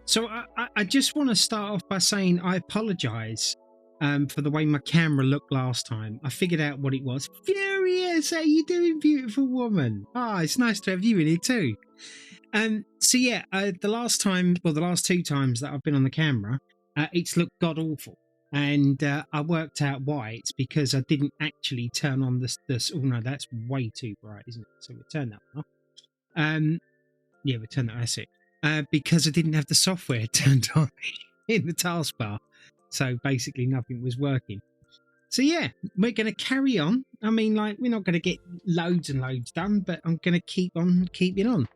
So I just want to start off by saying I apologise for the way my camera looked last time. I figured out what it was. Furious, how you doing, beautiful woman? Ah, it's nice to have you in here too. So yeah, the last two times that I've been on the camera, it's looked god awful, and I worked out why. It's because I didn't actually turn on this. Oh no, that's way too bright, isn't it? So we turn that one off. Yeah, we turn that. That's it. Because I didn't have the software turned on in the taskbar, so basically nothing was working. So yeah, we're going to carry on. I mean, like, we're not going to get loads and loads done, but I'm going to keep on keeping on.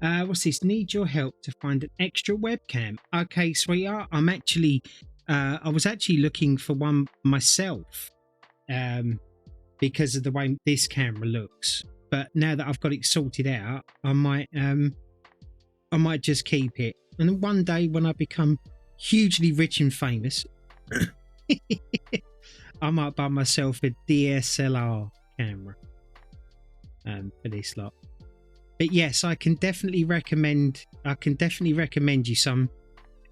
What's this? Need your help to find an extra webcam. Okay, sweetheart. I'm actually, I was actually looking for one myself, because of the way this camera looks. But now that I've got it sorted out, I might just keep it. And then one day when I become hugely rich and famous, I might buy myself a DSLR camera for this lot. But yes, I can definitely recommend you some.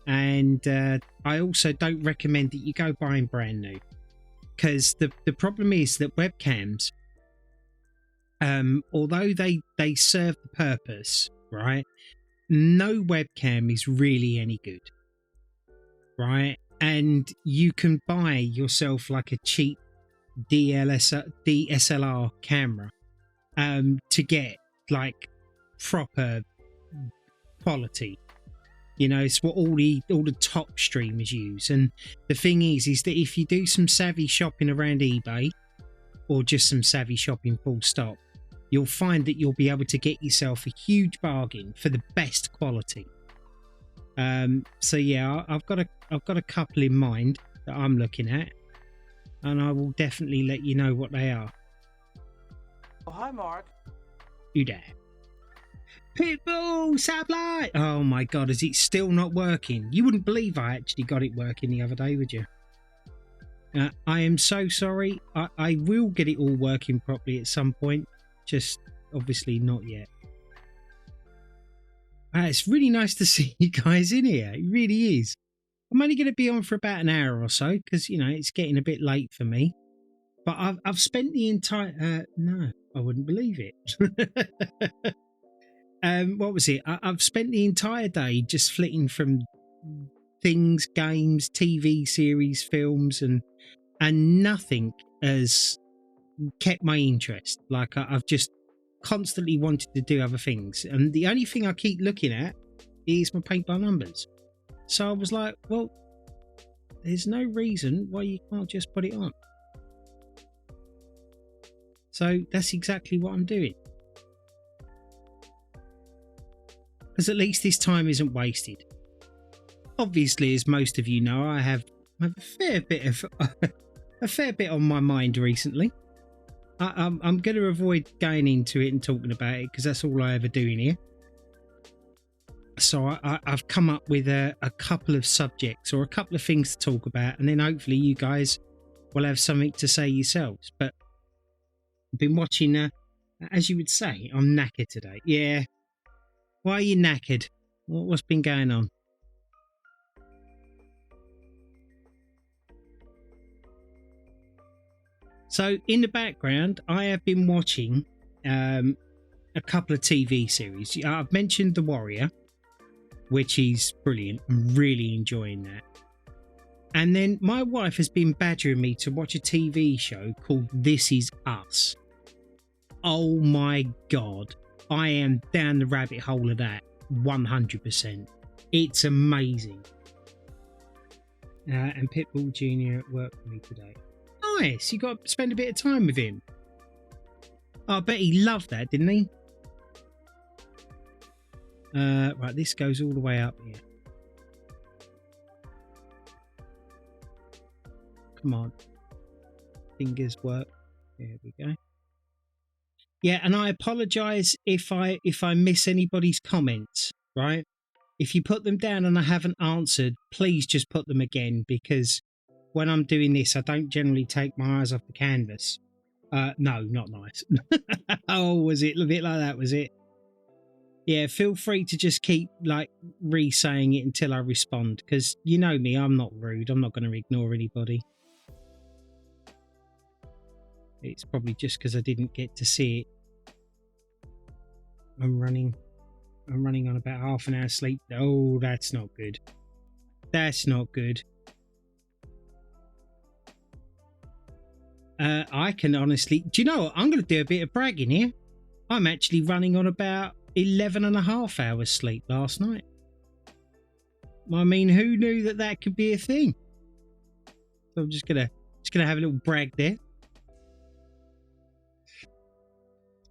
And I also don't recommend that you go buying brand new, because the problem is that webcams, although they serve the purpose, right? No webcam is really any good, right? And you can buy yourself like a cheap DSLR camera to get like proper quality. You know, it's what all the top streamers use. And the thing is that if you do some savvy shopping around eBay, or just some savvy shopping full stop, you'll find that you'll be able to get yourself a huge bargain for the best quality. So yeah, I've got a couple in mind that I'm looking at, and I will definitely let you know what they are. Oh, hi, Mark. You there? Pitbull Sableye! Oh my god, is it still not working? You wouldn't believe I actually got it working the other day, would you? I am so sorry. I will get it all working properly at some point. Just obviously not yet. It's really nice to see you guys in here. It really is. I'm only going to be on for about an hour or so because, you know, it's getting a bit late for me. But I've spent the entire... no, I wouldn't believe it. What was it? I've spent the entire day just flitting from things, games, TV series, films, and nothing has kept my interest. Like, I've just constantly wanted to do other things, and the only thing I keep looking at is my paint by numbers. So I was like, well, there's no reason why you can't just put it on. So that's exactly what I'm doing, because at least this time isn't wasted. Obviously, as most of you know, I have a fair bit on my mind recently. I'm going to avoid going into it and talking about it because that's all I ever do in here. So I've come up with a couple of subjects or a couple of things to talk about, and then hopefully you guys will have something to say yourselves. But I've been watching, as you would say, I'm knackered today. Yeah. Why are you knackered? What's been going on? So in the background, I have been watching a couple of TV series. I've mentioned The Warrior, which is brilliant. I'm really enjoying that. And then my wife has been badgering me to watch a TV show called This Is Us. Oh my God. I am down the rabbit hole of that 100%. It's amazing. And Pitbull Jr. at work for me today. Nice, you got to spend a bit of time with him. Oh, I bet he loved that, didn't he? Right, this goes all the way up here. Come on. Fingers work. There we go. Yeah, and I apologise if I miss anybody's comments, right? If you put them down and I haven't answered, please just put them again, because when I'm doing this, I don't generally take my eyes off the canvas. No, not nice. Oh, was it a bit like that, was it? Yeah, feel free to just keep like re-saying it until I respond, because you know me, I'm not rude. I'm not going to ignore anybody. It's probably just because I didn't get to see it. I'm running on about half an hour sleep. Oh, that's not good. That's not good. I can honestly, do you know what? I'm going to do a bit of bragging here. I'm actually running on about 11 and a half hours sleep last night. I mean, who knew that that could be a thing? So I'm just gonna have a little brag there.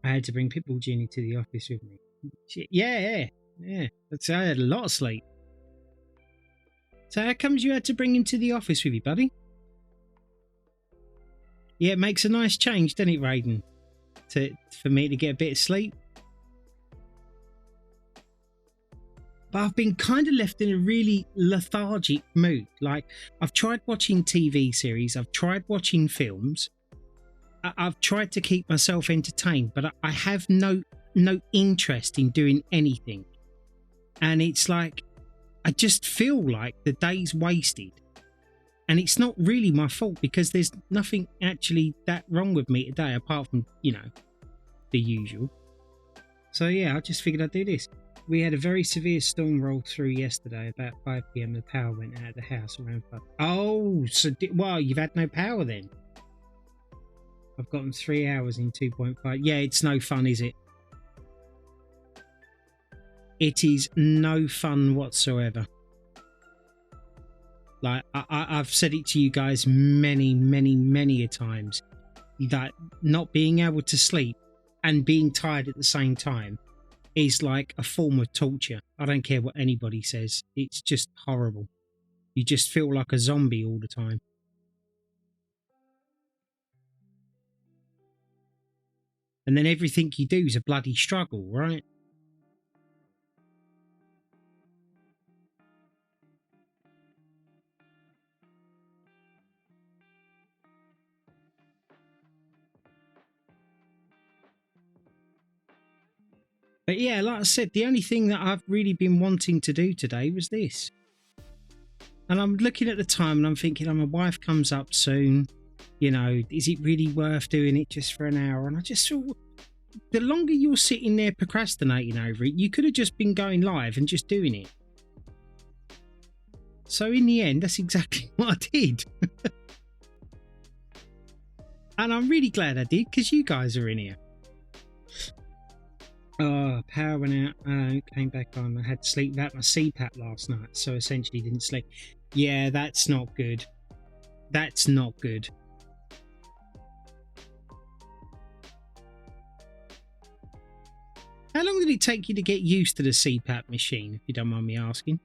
I had to bring Pitbull Genie to the office with me. Yeah. I had a lot of sleep. So how comes you had to bring him to the office with you, buddy? Yeah, it makes a nice change, doesn't it, Raiden? For me to get a bit of sleep. But I've been kind of left in a really lethargic mood. Like, I've tried watching TV series, I've tried watching films, I've tried to keep myself entertained, but I have no interest in doing anything. And it's like, I just feel like the day's wasted. And it's not really my fault, because there's nothing actually that wrong with me today, apart from, you know, the usual. So yeah, I just figured I'd do this. We had a very severe storm roll through yesterday. About 5 p.m. the power went out of the house around 5. Oh, so well, you've had no power then? I've gotten 3 hours in 2.5. Yeah, it's no fun, is it? It is no fun whatsoever. Like, I've said it to you guys many a times, that not being able to sleep and being tired at the same time is like a form of torture. I don't care what anybody says. It's just horrible. You just feel like a zombie all the time. And then everything you do is a bloody struggle, right? But yeah, like I said, the only thing that I've really been wanting to do today was this. And I'm looking at the time and I'm thinking, oh, my wife comes up soon. You know, is it really worth doing it just for an hour? And I just thought, the longer you're sitting there procrastinating over it, you could have just been going live and just doing it. So in the end, that's exactly what I did. And I'm really glad I did, because you guys are in here. Oh, power went out, came back on. I had to sleep without my CPAP last night, so essentially didn't sleep. Yeah, that's not good. That's not good. How long did it take you to get used to the CPAP machine, if you don't mind me asking?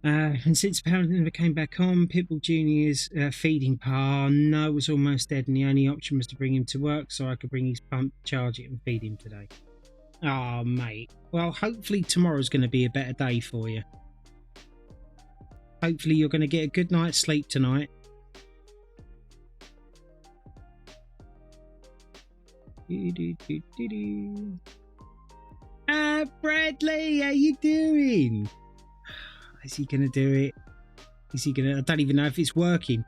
And since Power never came back on, Pitbull Jr.'s feeding par, no, was almost dead, and the only option was to bring him to work so I could bring his pump, charge it, and feed him today. Oh, mate. Well, hopefully tomorrow's going to be a better day for you. Hopefully you're going to get a good night's sleep tonight. Bradley, how you doing? Is he going to do it? Is he going to... I don't even know if it's working.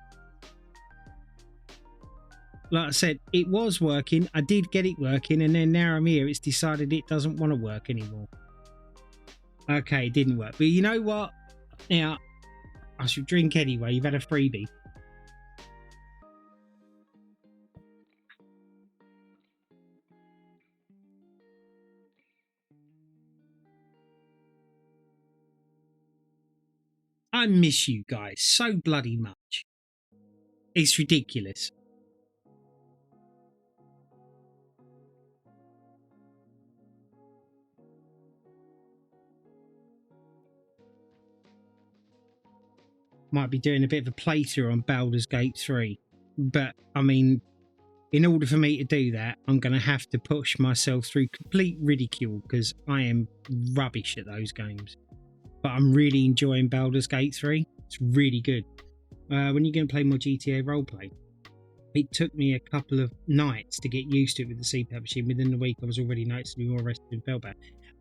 Like I said, it was working. I did get it working, and then now I'm here. It's decided it doesn't want to work anymore. Okay, it didn't work. But you know what? Now, I should drink anyway. You've had a freebie. I miss you guys so bloody much. It's ridiculous. Might be doing a bit of a playthrough on Baldur's Gate 3. But, I mean, in order for me to do that, I'm going to have to push myself through complete ridicule, because I am rubbish at those games. But I'm really enjoying Baldur's Gate 3. It's really good. When are you going to play more GTA roleplay? It took me a couple of nights to get used to it with the CPAP machine. Within the week, I was already noticeably more rested and felt better.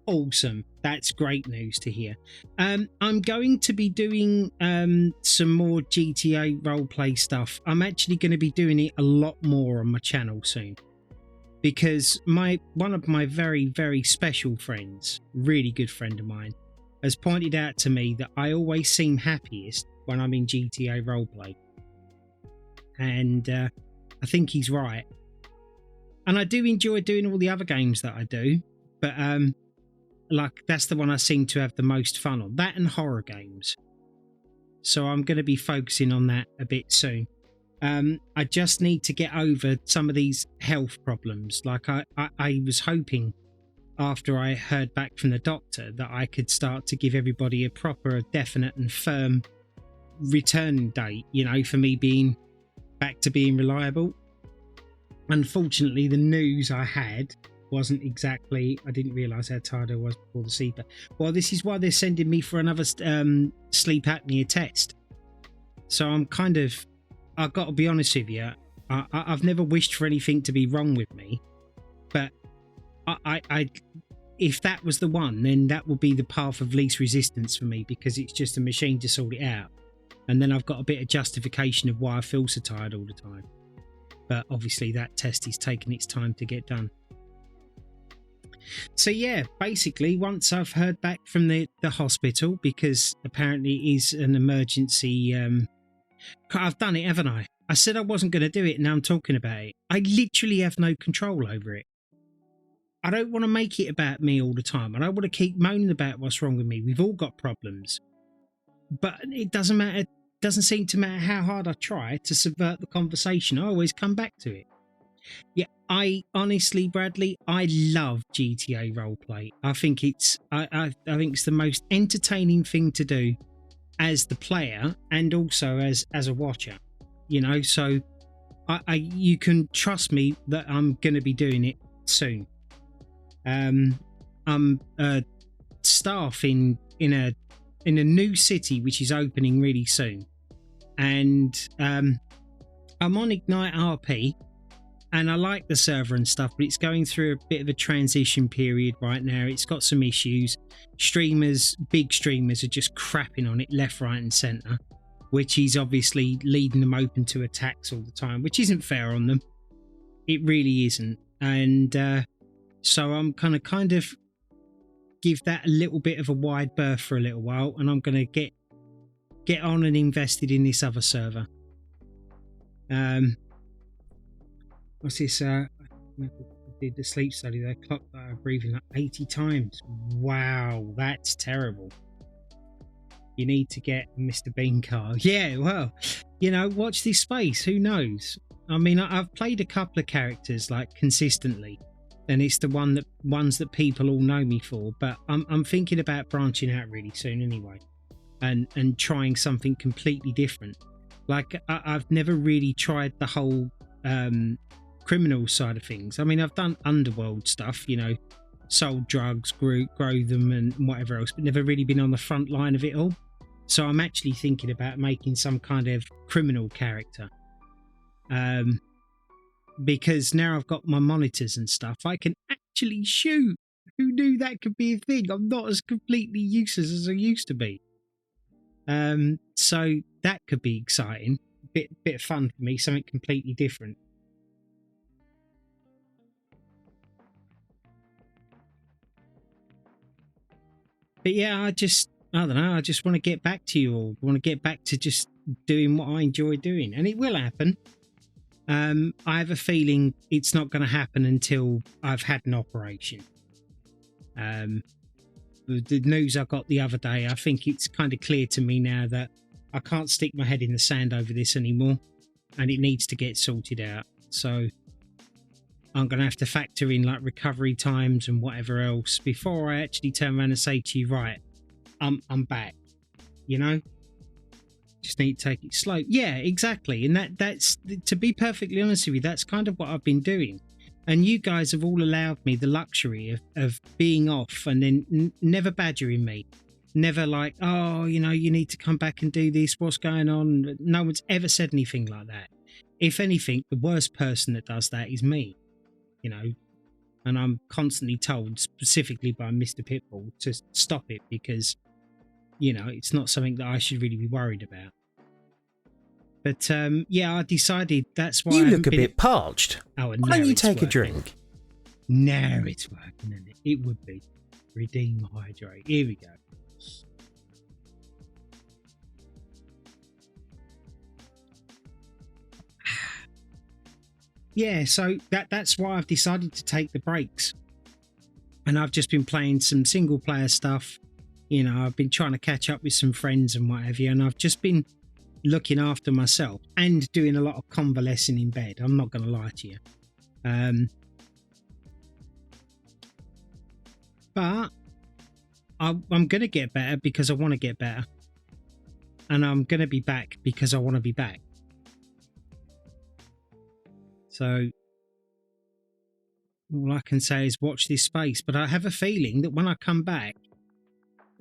Awesome. That's great news to hear. I'm going to be doing some more GTA roleplay stuff. I'm actually going to be doing it a lot more on my channel soon, because one of my very, very special friends, really good friend of mine, has pointed out to me that I always seem happiest when I'm in GTA roleplay. And I think he's right. And I do enjoy doing all the other games that I do, but like that's the one I seem to have the most fun on. That and horror games. So I'm going to be focusing on that a bit soon. I just need to get over some of these health problems. Like I was hoping after I heard back from the doctor that I could start to give everybody a proper, definite and firm return date, you know, for me being back to being reliable. Unfortunately, the news I had wasn't exactly. I didn't realise how tired I was before the CPAP. Well, this is why they're sending me for another sleep apnea test. So I'm kind of. I've got to be honest with you. I've never wished for anything to be wrong with me, but I if that was the one, then that would be the path of least resistance for me, because it's just a machine to sort it out. And then I've got a bit of justification of why I feel so tired all the time. But obviously that test is taking its time to get done. So yeah, basically once I've heard back from the hospital, because apparently it is an emergency, I've done it, haven't I? I said I wasn't going to do it, and now I'm talking about it. I literally have no control over it. I don't want to make it about me all the time. I don't want to keep moaning about what's wrong with me. We've all got problems. But it doesn't matter. Doesn't seem to matter how hard I try to subvert the conversation. I always come back to it. Yeah, I honestly, Bradley, I love GTA roleplay. I think it's I think it's the most entertaining thing to do as the player and also as a watcher. You know, so I you can trust me that I'm going to be doing it soon. I'm staff in a new city which is opening really soon. And I'm on Ignite RP, and I like the server and stuff, but it's going through a bit of a transition period right now. It's got some issues. Big streamers are just crapping on it left, right and centre, which is obviously leading them open to attacks all the time, which isn't fair on them. It really isn't. And so I'm kind of give that a little bit of a wide berth for a little while, and I'm going to get on and invested in this other server. What's this? I did the sleep study. They clocked that I'm breathing like 80 times. Wow, that's terrible. You need to get a Mr. Bean card. Yeah, well, you know, watch this space. Who knows? I mean, I've played a couple of characters like consistently, and it's the ones that people all know me for. But I'm thinking about branching out really soon anyway. And trying something completely different. Like I've never really tried the whole criminal side of things. I mean, I've done underworld stuff, you know, sold drugs, grow them and whatever else, but never really been on the front line of it all. So I'm actually thinking about making some kind of criminal character. Because now I've got my monitors and stuff, I can actually shoot. Who knew that could be a thing? I'm not as completely useless as I used to be. So that could be exciting. Bit of fun for me, something completely different. But yeah, I don't know, I just want to get back to you all. I want to get back to just doing what I enjoy doing, and it will happen. I have a feeling it's not going to happen until I've had an operation. The news I got the other day, I think it's kind of clear to me now that I can't stick my head in the sand over this anymore, and it needs to get sorted out. So I'm going to have to factor in like recovery times and whatever else before I actually turn around and say to you, right, I'm back, you know? Just need to take it slow. Yeah, exactly. And that's, to be perfectly honest with you, that's kind of what I've been doing. And you guys have all allowed me the luxury of being off and then never badgering me. Never like, oh, you know, you need to come back and do this. What's going on? No one's ever said anything like that. if anything, the worst person that does that is me, you know. And I'm constantly told, specifically by Mr. Pitbull, to stop it because, you know, it's not something that I should really be worried about. But yeah, I decided that's why You I look a bit parched. Oh, and Why now don't you it's take a working. drink? Now it's working, isn't it? It would be. Redeem, hydrate. Here we go. Yeah, so that's why I've decided to take the breaks. And I've just been playing some single player stuff. You know, I've been trying to catch up with some friends and what have you. And I've just been looking after myself and doing a lot of convalescing in bed. I'm not going to lie to you. But I'm going to get better because I want to get better. And I'm going to be back because I want to be back. So all I can say is watch this space. But I have a feeling that when I come back,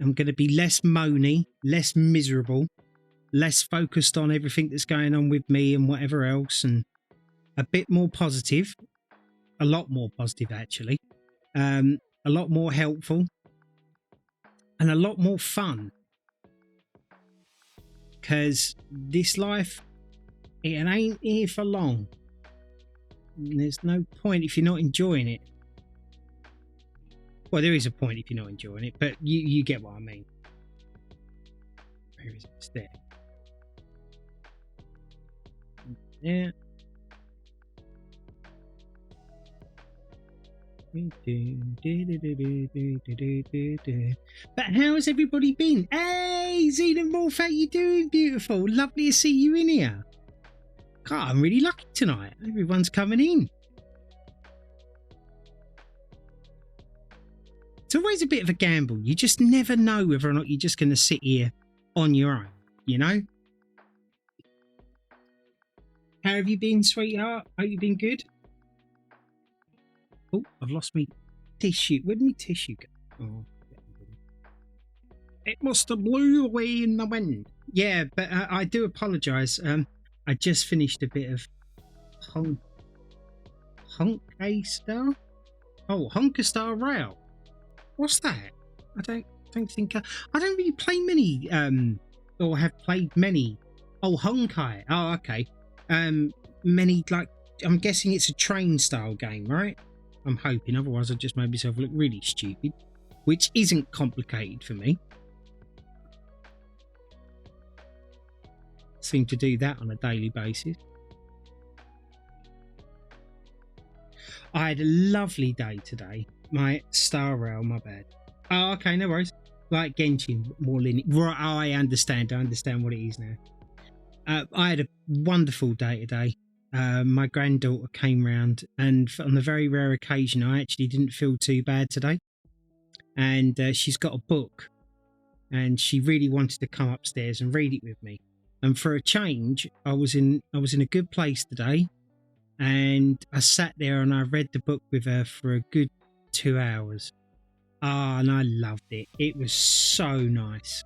I'm going to be less moany, less miserable, less focused on everything that's going on with me and whatever else, and a bit more positive, a lot more positive actually, a lot more helpful, and a lot more fun. Because this life, it ain't here for long. There's no point if you're not enjoying it. Well, there is a point if you're not enjoying it, but you get what I mean. Where is it? It's there. Yeah. But how's everybody been? Hey, Xenomorph, how you doing, beautiful? Lovely to see you in here. God, I'm really lucky tonight. Everyone's coming in. It's always a bit of a gamble. You just never know whether or not you're just going to sit here on your own, you know? How have you been, sweetheart? Hope you've been good? Oh, I've lost me tissue. Where'd my tissue go? Oh, it must have blew away in the wind. Yeah, but I do apologise. I just finished a bit of Hunker-Star? Oh, Hunker-Star Rail. What's that? I don't think I don't really play many or have played many. Oh, Honkai. Oh, okay. Many, like, I'm guessing it's a train style game, right? I'm hoping, otherwise I've just made myself look really stupid, which isn't complicated for me. Seem to do that on a daily basis. I had a lovely day today. My Star Rail, my bad. Oh, okay, no worries. Like Genshin, more linear. Right, I understand what it is now. I had a wonderful day today. My granddaughter came round, and on the very rare occasion I actually didn't feel too bad today. And she's got a book, and she really wanted to come upstairs and read it with me. And for a change, I was in a good place today, and I sat there and I read the book with her for a good 2 hours. Ah, and I loved it. It was so nice.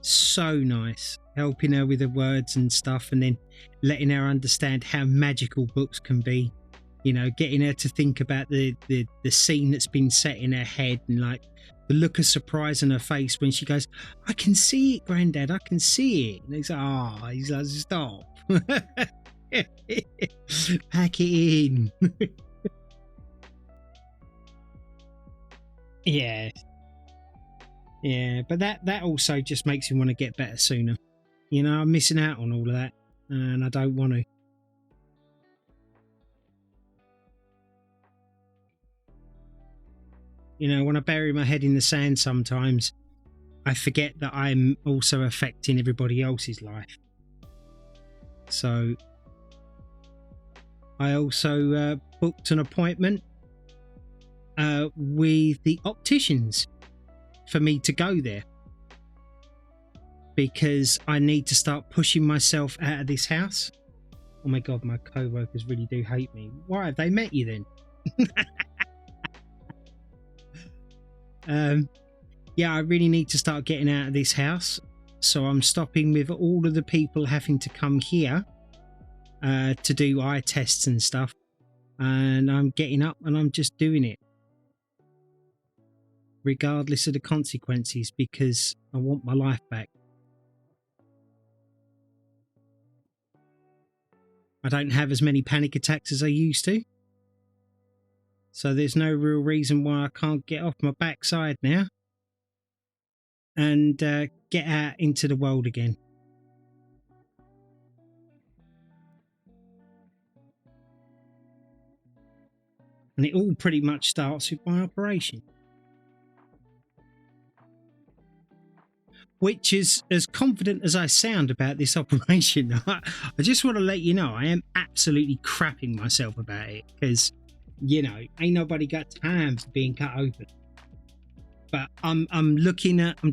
So nice. Helping her with the words and stuff, and then letting her understand how magical books can be. You know, getting her to think about the scene that's been set in her head, and like the look of surprise on her face when she goes, "I can see it, Granddad, I can see it." And he's like, he's like, "Stop." Pack it in. Yeah. Yeah, but that also just makes me want to get better sooner. You know, I'm missing out on all of that, and I don't want to. You know, when I bury my head in the sand sometimes, I forget that I'm also affecting everybody else's life. So I also booked an appointment with the opticians for me to go there, because I need to start pushing myself out of this house. Oh my God, my co-workers really do hate me. Why have they met you then? Yeah, I really need to start getting out of this house. So I'm stopping with all of the people having to come here to do eye tests and stuff, and I'm getting up and I'm just doing it regardless of the consequences because I want my life back. I don't have as many panic attacks as I used to, so there's no real reason why I can't get off my backside now and get out into the world again. And it all pretty much starts with my operation. Which is, as confident as I sound about this operation, I just want to let you know I am absolutely crapping myself about it because, you know, ain't nobody got time for being cut open. But I'm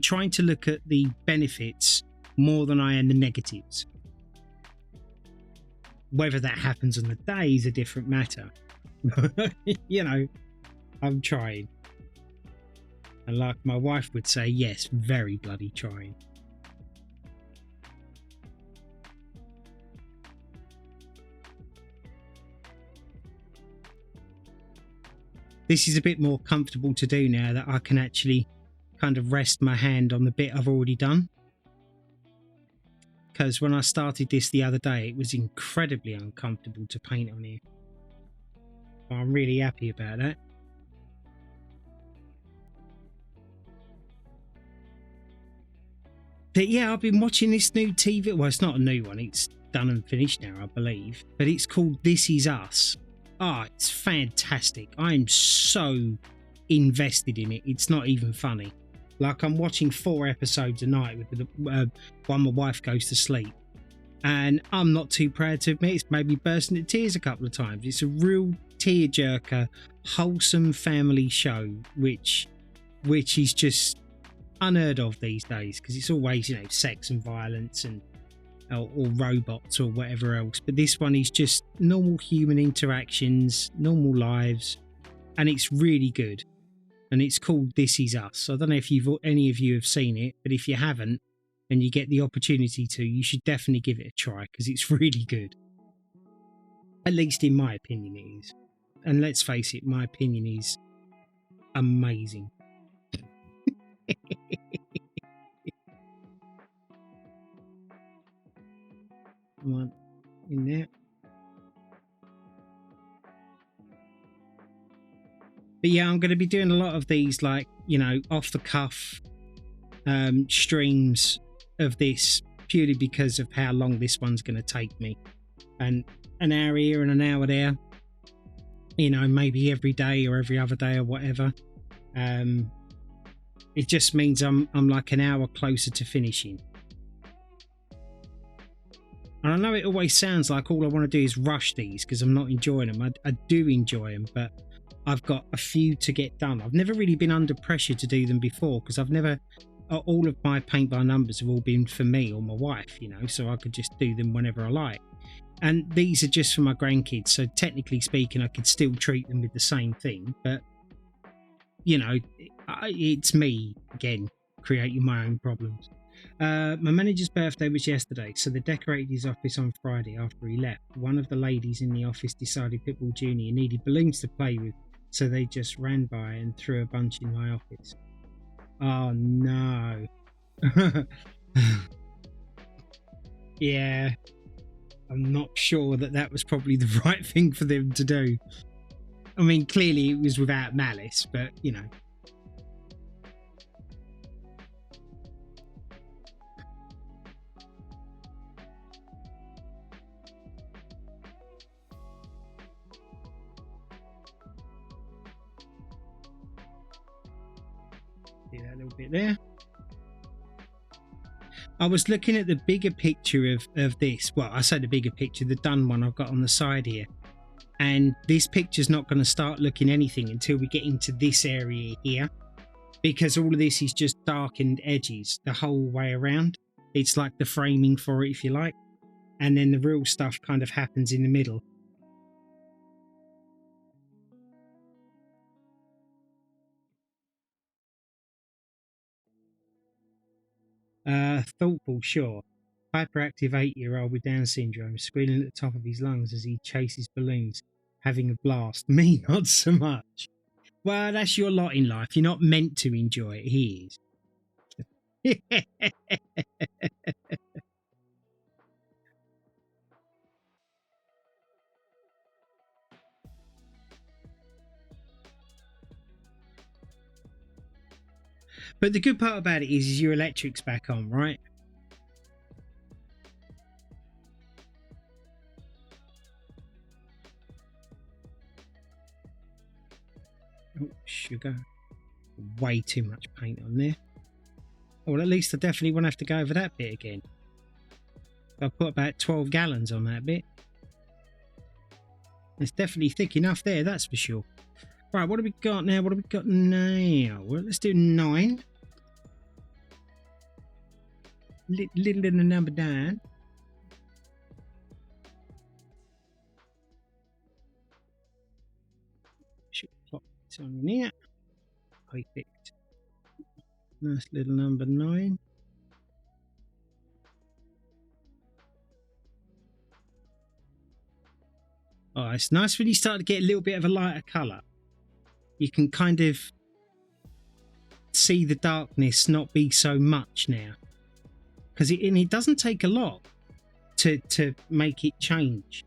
trying to look at the benefits more than I am the negatives. Whether that happens on the day is a different matter. You know, I'm trying. And like my wife would say, yes, very bloody trying. This is a bit more comfortable to do now that I can actually kind of rest my hand on the bit I've already done. Because when I started this the other day, it was incredibly uncomfortable to paint on here. I'm really happy about that. But yeah, I've been watching this new TV. Well, it's not a new one. It's done and finished now, I believe. But it's called This Is Us. Ah, it's fantastic. I'm so invested in it. It's not even funny. Like, I'm watching 4 episodes a night with while my wife goes to sleep. And I'm not too proud to admit it's made me burst into tears a couple of times. It's a real tearjerker, wholesome family show, which is just unheard of these days because it's always, you know, sex and violence and or robots or whatever else. But this one is just normal human interactions, normal lives, and it's really good. And it's called This Is Us. I don't know if any of you have seen it, but if you haven't and you get the opportunity to, you should definitely give it a try because it's really good. At least in my opinion it is. And let's face it, my opinion is amazing. Come on, in there. But yeah, I'm going to be doing a lot of these, like, you know, off the cuff streams of this purely because of how long this one's going to take me. And an hour here and an hour there, you know, maybe every day or every other day or whatever. It just means I'm like an hour closer to finishing. And I know it always sounds like all I want to do is rush these because I'm not enjoying them. I do enjoy them, but I've got a few to get done. I've never really been under pressure to do them before because all of my paint by numbers have all been for me or my wife, you know, so I could just do them whenever I like. And these are just for my grandkids, so technically speaking, I could still treat them with the same thing. But, you know, it's me, again, creating my own problems. My manager's birthday was yesterday, so they decorated his office on Friday after he left. One of the ladies in the office decided Pitbull Jr. needed balloons to play with, so they just ran by and threw a bunch in my office. Oh no. Yeah, I'm not sure that was probably the right thing for them to do. I mean, clearly it was without malice, but, you know. See that little bit there? I was looking at the bigger picture of this. Well, I say the bigger picture, the done one I've got on the side here. And this picture's not going to start looking anything until we get into this area here. Because all of this is just darkened edges the whole way around. It's like the framing for it, if you like. And then the real stuff kind of happens in the middle. Thoughtful, sure. Hyperactive 8-year-old with Down syndrome squealing at the top of his lungs as he chases balloons, having a blast. Me, not so much. Well, that's your lot in life. You're not meant to enjoy it. He is. But the good part about it is your electric's back on, right? Oh, sugar. Way too much paint on there. Well, at least I definitely won't have to go over that bit again. I put about 12 gallons on that bit. It's definitely thick enough there, that's for sure. Right, what have we got now? What have we got now? Well, let's do 9. Little number 9. Should plot this on there. Perfect. Nice little number 9. Oh, it's nice when you start to get a little bit of a lighter colour. You can kind of see the darkness not be so much now. Because it doesn't take a lot to make it change.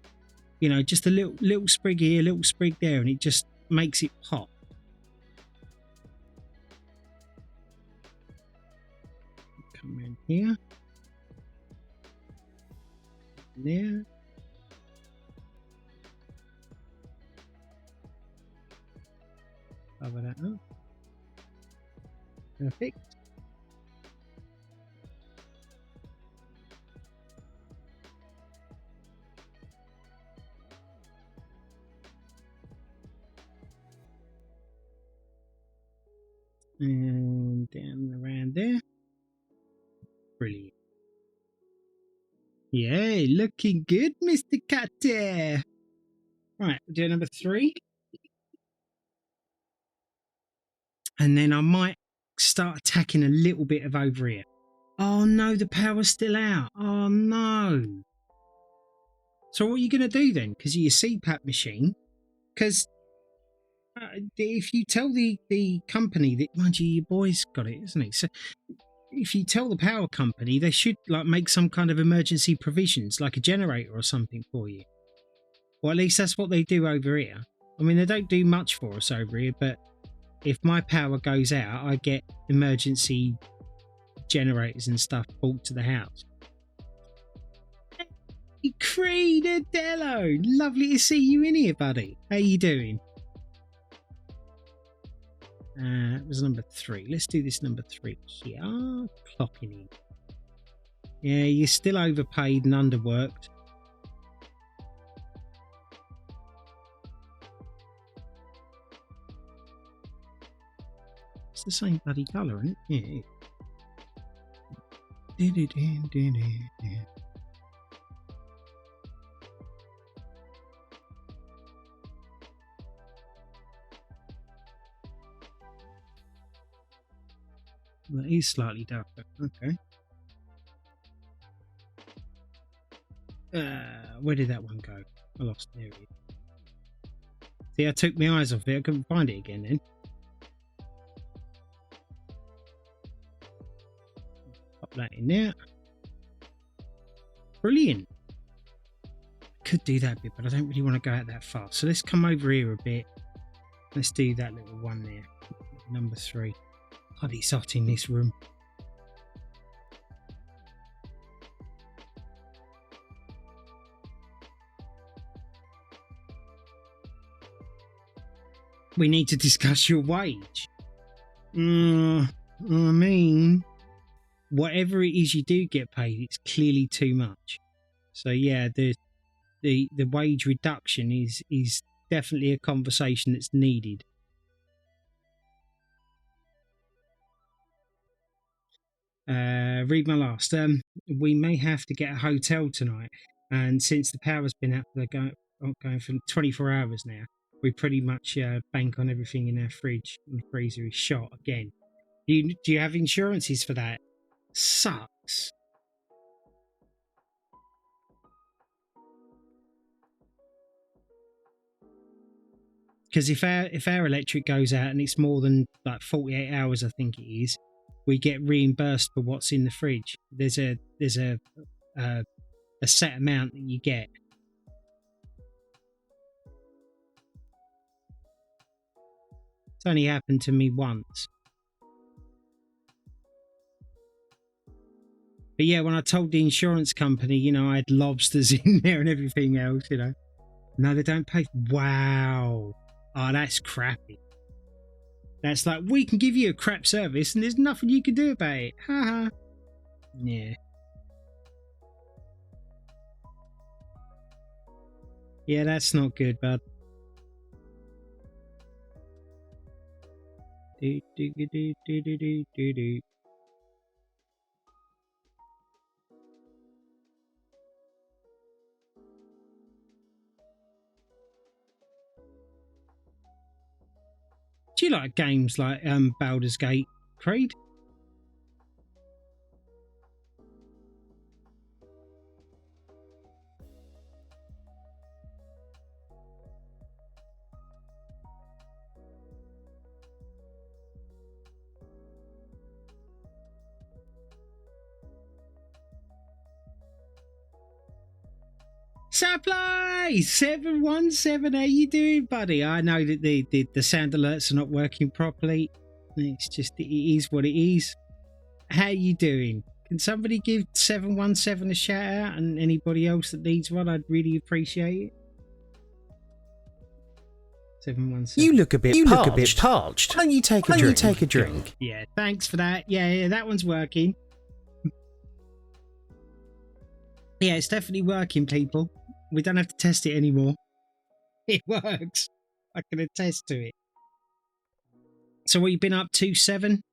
You know, just a little sprig here, a little sprig there, and it just makes it pop. Come in here. There. Cover that up. Perfect. And down around there. Brilliant. Yay, looking good, Mr. Cutter. Right, we'll do number 3. And then I might start attacking a little bit of over here. Oh no, the power's still out. Oh no. So what are you going to do then? Because of your CPAP machine? Because if you tell the company that, mind you, your boy's got it, isn't he? So if you tell the power company, they should like make some kind of emergency provisions, like a generator or something for you. Or at least that's what they do over here. I mean, they don't do much for us over here, but if my power goes out, I get emergency generators and stuff brought to the house. Hey, Creedadello! Lovely to see you in here, buddy. How you doing? It was number 3. Let's do this number 3 here. Clocking in. Yeah, you're still overpaid and underworked. It's the same bloody colour, isn't it? Yeah. That is slightly darker. Okay. Where did that one go? I lost it. There it is. See, I took my eyes off it. I couldn't find it again then. Pop that in there. Brilliant. Could do that bit, but I don't really want to go out that far. So let's come over here a bit. Let's do that little one there. Number 3. God, it's hot in this room. We need to discuss your wage. I mean, whatever it is you do get paid, it's clearly too much. So yeah, the wage reduction is definitely a conversation that's needed. Read my last. We may have to get a hotel tonight, and since the power's been out, they're going for 24 hours now. We pretty much bank on everything in our fridge, and the freezer is shot again. Do you have insurances for that? Sucks. because if our electric goes out and it's more than like 48 hours, I think it is, we get reimbursed for what's in the fridge. There's a set amount that you get. It's only happened to me once. But yeah, when I told the insurance company, you know, I had lobsters in there and everything else, you know. No, they don't pay. Wow. Oh, that's crappy. That's like, we can give you a crap service and there's nothing you can do about it. Haha. Yeah. Yeah, that's not good, bud. Do, do, do, do, do, do, do, do. Do you like games like Baldur's Gate, Creed? Supply 717. How you doing, buddy? I know that the sound alerts are not working properly. It's just, it is what it is. How you doing? Can somebody give 717 a shout out, and anybody else that needs one, I'd really appreciate it. 717. You look a bit parched. Why don't you take a drink? Yeah, thanks for that. Yeah, that one's working. Yeah, it's definitely working, people. We don't have to test it anymore. It works. I can attest to it. So what you been up to, 7?